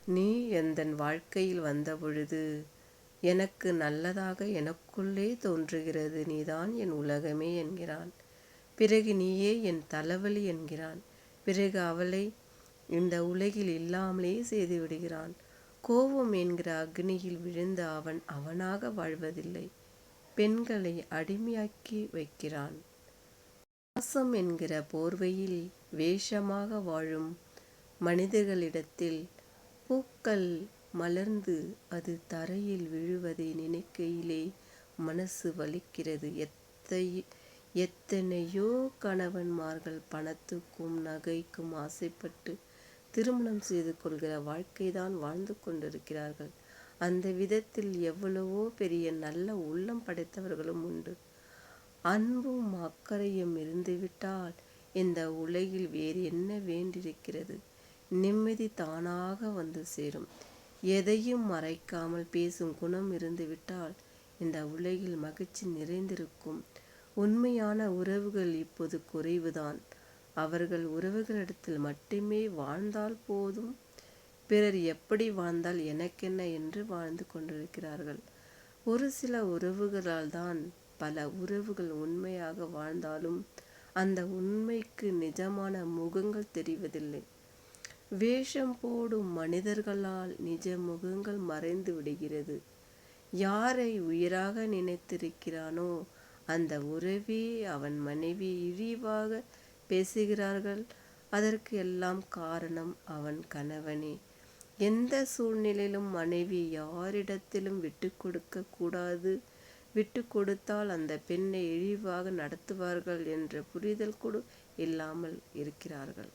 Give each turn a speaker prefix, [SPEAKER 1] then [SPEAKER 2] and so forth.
[SPEAKER 1] நீ எந்தன் வாழ்க்கையில் வந்தபொழுது எனக்கு நல்லதாக எனக்குள்ளே தோன்றுகிறது. நீதான் என் உலகமே என்கிறான். பிறகு நீயே என் தலைவலி என்கிறான். பிறகு அவளை இந்த உலகில் இல்லாமலே செய்து விடுகிறான். கோபம் என்கிற அக்னியில் விழுந்த அவன் அவனாக வாழ்வதில்லை, பெண்களை அடிமையாக்கி வைக்கிறான். பாசம் என்கிற போர்வையில் வேஷமாக வாழும் மனிதர்களிடத்தில் பூக்கள் மலர்ந்து அது தரையில் விழுவதை நினைக்கையிலே மனசு வலிக்கிறது. எத்தனையோ கணவன்மார்கள் பணத்துக்கும் நகைக்கும் ஆசைப்பட்டு திருமணம் செய்து கொள்கிற வாழ்க்கைதான் வாழ்ந்து கொண்டிருக்கிறார்கள். அந்த விதத்தில் எவ்வளவோ பெரிய நல்ல உள்ளம் படைத்தவர்களும் உண்டு. அன்பும் அக்கறையும் இருந்துவிட்டால் இந்த உலகில் வேறு என்ன வேண்டியிருக்கிறது? நிம்மதி தானாக வந்து சேரும். எதையும் மறைக்காமல் பேசும் குணம் இருந்துவிட்டால் இந்த உலகில் மகிழ்ச்சி நிறைந்திருக்கும். உண்மையான உறவுகள் இப்போது குறைவுதான். அவர்கள் உறவுகளிடத்தில் மட்டுமே வாழ்ந்தால் போதும், பிறர் எப்படி வாழ்ந்தால் எனக்கென்ன என்று வாழ்ந்து கொண்டிருக்கிறார்கள். ஒரு சில உறவுகளால் தான் பல உறவுகள் உண்மையாக வாழ்ந்தாலும் அந்த உண்மைக்கு நிஜமான முகங்கள் தெரிவதில்லை. வேஷம் போடும் மனிதர்களால் நிஜ முகங்கள் மறைந்து விடுகிறது. யாரை உயிராக நினைத்திருக்கிறானோ அந்த உறவே அவன் மனைவி இழிவாக பேசுகிறார்கள். அதற்கு எல்லாம் காரணம் அவன் கணவனே. எந்த சூழ்நிலையிலும் மனைவி யாரிடத்திலும் விட்டு கொடுக்க கூடாது. விட்டு கொடுத்தால் அந்த பெண்ணை இழிவாக நடத்துவார்கள் என்ற புரிதல் கூட இல்லாமல் இருக்கிறார்கள்.